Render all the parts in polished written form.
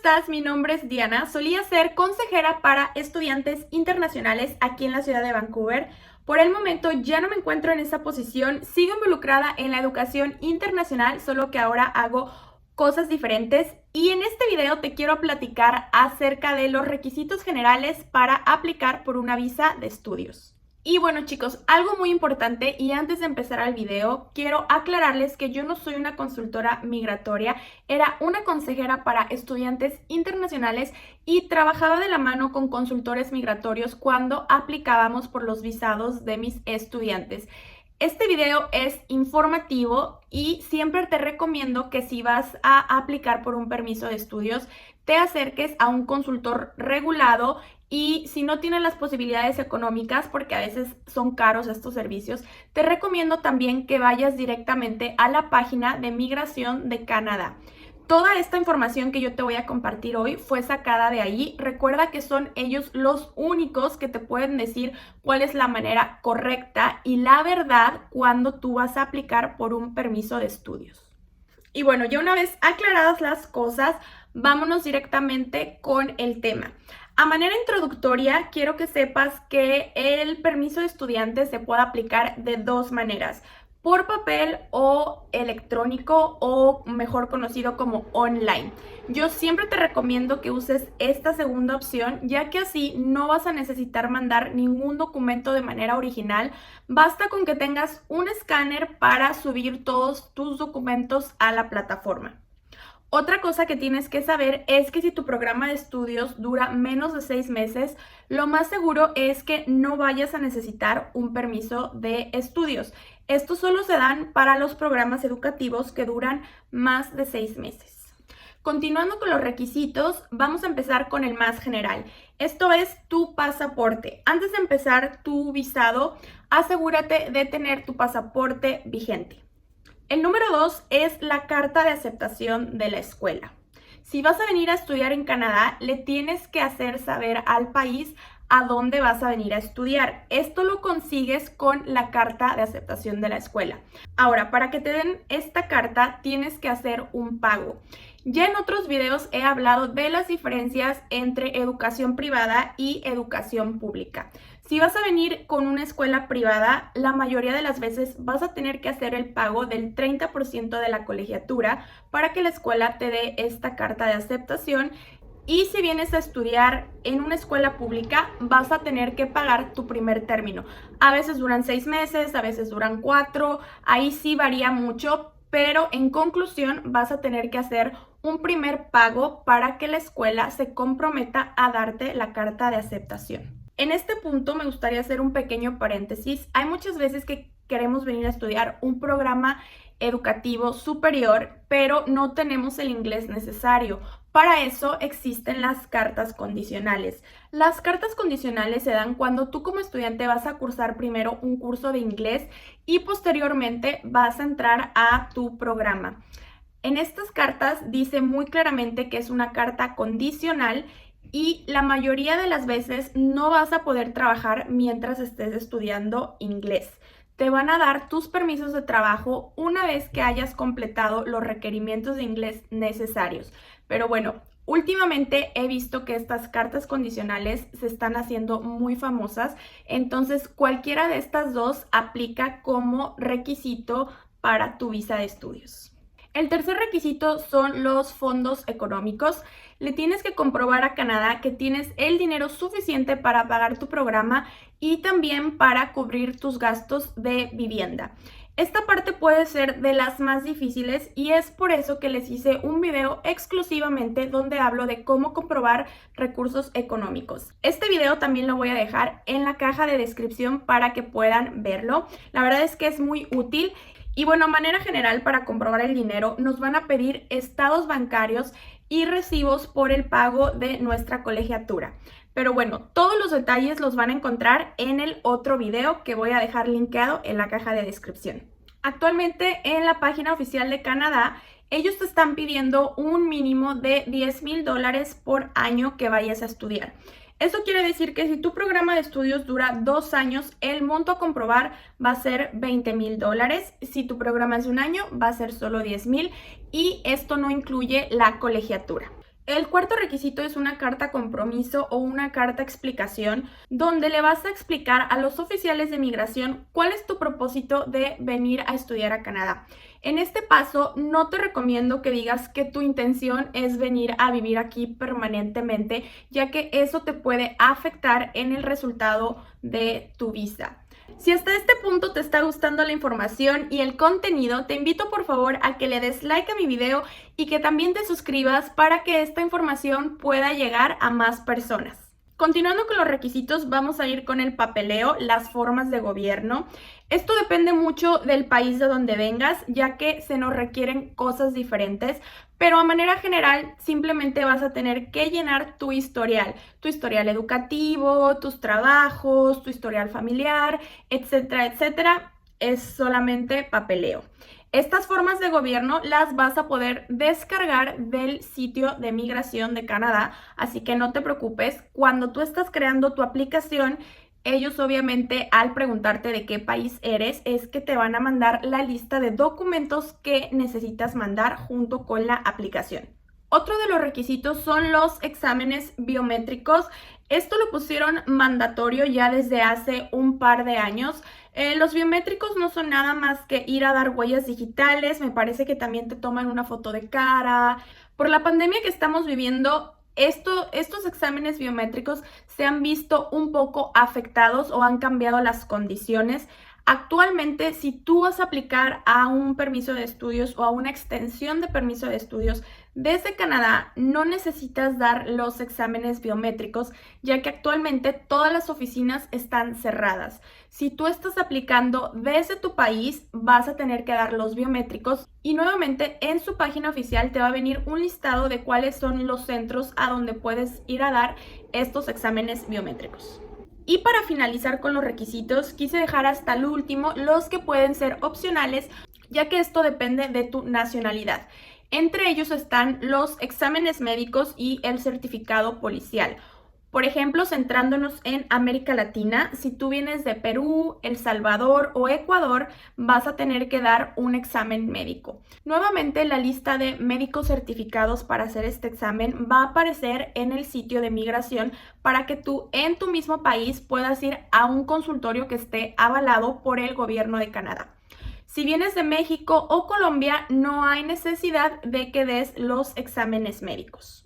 estás? Mi nombre es Diana. Solía ser consejera para estudiantes internacionales aquí en la ciudad de Vancouver. Por el momento ya no me encuentro en esa posición. Sigo involucrada en la educación internacional, solo que ahora hago cosas diferentes. Y en este video te quiero platicar acerca de los requisitos generales para aplicar por una visa de estudios. Y bueno chicos, algo muy importante y antes de empezar el video, quiero aclararles que yo no soy una consultora migratoria, era una consejera para estudiantes internacionales y trabajaba de la mano con consultores migratorios cuando aplicábamos por los visados de mis estudiantes. Este video es informativo y siempre te recomiendo que si vas a aplicar por un permiso de estudios, te acerques a un consultor regulado y si no tienes las posibilidades económicas, porque a veces son caros estos servicios, te recomiendo también que vayas directamente a la página de Migración de Canadá. Toda esta información que yo te voy a compartir hoy fue sacada de ahí. Recuerda que son ellos los únicos que te pueden decir cuál es la manera correcta y la verdad cuando tú vas a aplicar por un permiso de estudios. Y bueno, ya una vez aclaradas las cosas, vámonos directamente con el tema. A manera introductoria, quiero que sepas que el permiso de estudiante se puede aplicar de dos maneras: por papel o electrónico, o mejor conocido como online. Yo siempre te recomiendo que uses esta segunda opción, ya que así no vas a necesitar mandar ningún documento de manera original. Basta con que tengas un escáner para subir todos tus documentos a la plataforma. Otra cosa que tienes que saber es que si tu programa de estudios dura menos de 6 meses, lo más seguro es que no vayas a necesitar un permiso de estudios. Estos solo se dan para los programas educativos que duran más de 6 meses. Continuando con los requisitos, vamos a empezar con el más general. Esto es tu pasaporte. Antes de empezar tu visado, asegúrate de tener tu pasaporte vigente. El número 2 es la carta de aceptación de la escuela. Si vas a venir a estudiar en Canadá, le tienes que hacer saber al país a dónde vas a venir a estudiar. Esto lo consigues con la carta de aceptación de la escuela. Ahora, para que te den esta carta, tienes que hacer un pago. Ya en otros videos he hablado de las diferencias entre educación privada y educación pública. Si vas a venir con una escuela privada, la mayoría de las veces vas a tener que hacer el pago del 30% de la colegiatura para que la escuela te dé esta carta de aceptación. Y si vienes a estudiar en una escuela pública, vas a tener que pagar tu primer término. A veces duran 6 meses, a veces duran 4, ahí sí varía mucho, pero en conclusión vas a tener que hacer un primer pago para que la escuela se comprometa a darte la carta de aceptación. En este punto me gustaría hacer un pequeño paréntesis. Hay muchas veces que queremos venir a estudiar un programa educativo superior, pero no tenemos el inglés necesario. Para eso existen las cartas condicionales. Las cartas condicionales se dan cuando tú como estudiante vas a cursar primero un curso de inglés y posteriormente vas a entrar a tu programa. En estas cartas dice muy claramente que es una carta condicional y la mayoría de las veces no vas a poder trabajar mientras estés estudiando inglés. Te van a dar tus permisos de trabajo una vez que hayas completado los requerimientos de inglés necesarios. Pero bueno, últimamente he visto que estas cartas condicionales se están haciendo muy famosas, entonces cualquiera de estas dos aplica como requisito para tu visa de estudios. El tercer requisito son los fondos económicos. Le tienes que comprobar a Canadá que tienes el dinero suficiente para pagar tu programa y también para cubrir tus gastos de vivienda. Esta parte puede ser de las más difíciles y es por eso que les hice un video exclusivamente donde hablo de cómo comprobar recursos económicos. Este video también lo voy a dejar en la caja de descripción para que puedan verlo. La verdad es que es muy útil. Y bueno, de manera general, para comprobar el dinero, nos van a pedir estados bancarios y recibos por el pago de nuestra colegiatura. Pero bueno, todos los detalles los van a encontrar en el otro video que voy a dejar linkeado en la caja de descripción. Actualmente en la página oficial de Canadá, ellos te están pidiendo un mínimo de $10,000 por año que vayas a estudiar. Eso quiere decir que si tu programa de estudios dura 2 años, el monto a comprobar va a ser $20,000. Si tu programa es de un año, va a ser solo $10,000 y esto no incluye la colegiatura. El cuarto requisito es una carta compromiso o una carta explicación donde le vas a explicar a los oficiales de migración cuál es tu propósito de venir a estudiar a Canadá. En este paso no te recomiendo que digas que tu intención es venir a vivir aquí permanentemente, ya que eso te puede afectar en el resultado de tu visa. Si hasta este punto te está gustando la información y el contenido, te invito por favor a que le des like a mi video y que también te suscribas para que esta información pueda llegar a más personas. Continuando con los requisitos, vamos a ir con el papeleo, las formas de gobierno. Esto depende mucho del país de donde vengas, ya que se nos requieren cosas diferentes, pero a manera general simplemente vas a tener que llenar tu historial educativo, tus trabajos, tu historial familiar, etcétera, etcétera. Es solamente papeleo. Estas formas de gobierno las vas a poder descargar del sitio de migración de Canadá, así que no te preocupes. Cuando tú estás creando tu aplicación, ellos obviamente al preguntarte de qué país eres, es que te van a mandar la lista de documentos que necesitas mandar junto con la aplicación. Otro de los requisitos son los exámenes biométricos. Esto lo pusieron mandatorio ya desde hace un par de años. Los biométricos no son nada más que ir a dar huellas digitales. Me parece que también te toman una foto de cara. Por la pandemia que estamos viviendo, estos exámenes biométricos se han visto un poco afectados o han cambiado las condiciones. Actualmente, si tú vas a aplicar a un permiso de estudios o a una extensión de permiso de estudios desde Canadá, no necesitas dar los exámenes biométricos, ya que actualmente todas las oficinas están cerradas. Si tú estás aplicando desde tu país, vas a tener que dar los biométricos y nuevamente en su página oficial te va a venir un listado de cuáles son los centros a donde puedes ir a dar estos exámenes biométricos. Y para finalizar con los requisitos, quise dejar hasta el último los que pueden ser opcionales, ya que esto depende de tu nacionalidad. Entre ellos están los exámenes médicos y el certificado policial. Por ejemplo, centrándonos en América Latina, si tú vienes de Perú, El Salvador o Ecuador, vas a tener que dar un examen médico. Nuevamente, la lista de médicos certificados para hacer este examen va a aparecer en el sitio de migración para que tú en tu mismo país puedas ir a un consultorio que esté avalado por el gobierno de Canadá. Si vienes de México o Colombia, no hay necesidad de que des los exámenes médicos.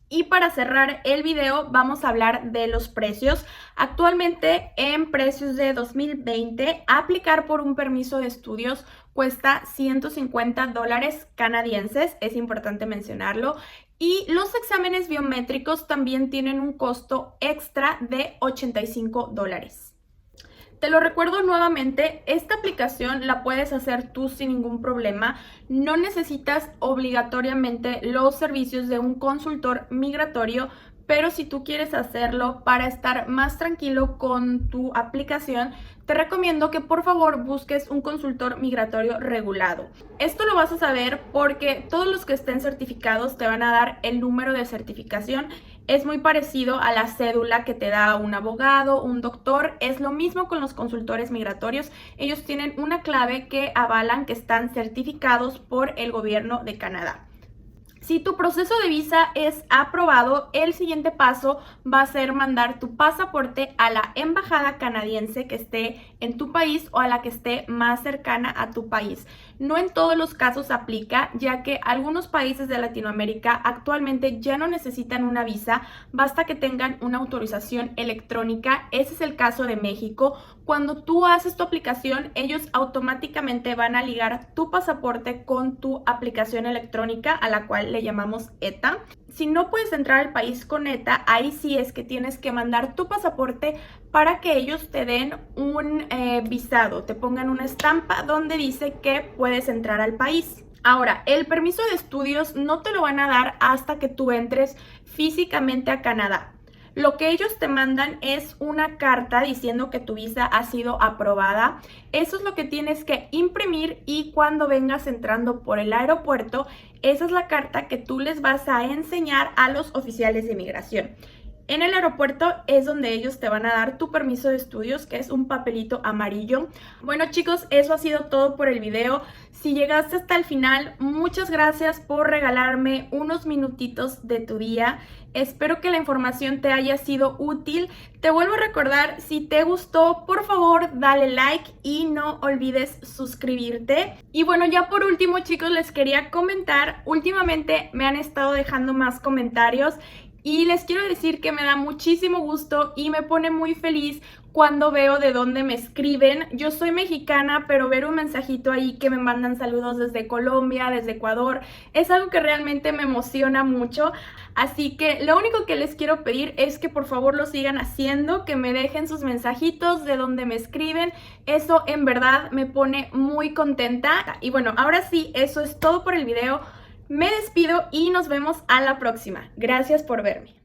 Y para cerrar el video vamos a hablar de los precios. Actualmente en precios de 2020, aplicar por un permiso de estudios cuesta $150 canadienses, es importante mencionarlo. Y los exámenes biométricos también tienen un costo extra de $85. Te lo recuerdo nuevamente, esta aplicación la puedes hacer tú sin ningún problema. No necesitas obligatoriamente los servicios de un consultor migratorio, pero si tú quieres hacerlo para estar más tranquilo con tu aplicación, te recomiendo que por favor busques un consultor migratorio regulado. Esto lo vas a saber porque todos los que estén certificados te van a dar el número de certificación. Es muy parecido a la cédula que te da un abogado, un doctor. Es lo mismo con los consultores migratorios. Ellos tienen una clave que avalan que están certificados por el gobierno de Canadá. Si tu proceso de visa es aprobado, el siguiente paso va a ser mandar tu pasaporte a la embajada canadiense que esté en tu país o a la que esté más cercana a tu país. No en todos los casos aplica, ya que algunos países de Latinoamérica actualmente ya no necesitan una visa, basta que tengan una autorización electrónica. Ese es el caso de México. Cuando tú haces tu aplicación, ellos automáticamente van a ligar tu pasaporte con tu aplicación electrónica, a la cual le llamamos ETA. Si no puedes entrar al país con ETA, ahí sí es que tienes que mandar tu pasaporte para que ellos te den un visado, te pongan una estampa donde dice que puedes entrar al país. Ahora, el permiso de estudios no te lo van a dar hasta que tú entres físicamente a Canadá. Lo que ellos te mandan es una carta diciendo que tu visa ha sido aprobada. Eso es lo que tienes que imprimir y cuando vengas entrando por el aeropuerto, esa es la carta que tú les vas a enseñar a los oficiales de inmigración. En el aeropuerto es donde ellos te van a dar tu permiso de estudios, que es un papelito amarillo. Bueno chicos, eso ha sido todo por el video. Si llegaste hasta el final, muchas gracias por regalarme unos minutitos de tu día. Espero que la información te haya sido útil. Te vuelvo a recordar, si te gustó, por favor dale like y no olvides suscribirte. Y bueno, ya por último chicos, les quería comentar, últimamente me han estado dejando más comentarios y les quiero decir que me da muchísimo gusto y me pone muy feliz cuando veo de dónde me escriben. Yo soy mexicana, pero ver un mensajito ahí que me mandan saludos desde Colombia, desde Ecuador, es algo que realmente me emociona mucho. Así que lo único que les quiero pedir es que por favor lo sigan haciendo, que me dejen sus mensajitos de dónde me escriben. Eso en verdad me pone muy contenta. Y bueno, ahora sí, eso es todo por el video. Me despido y nos vemos a la próxima. Gracias por verme.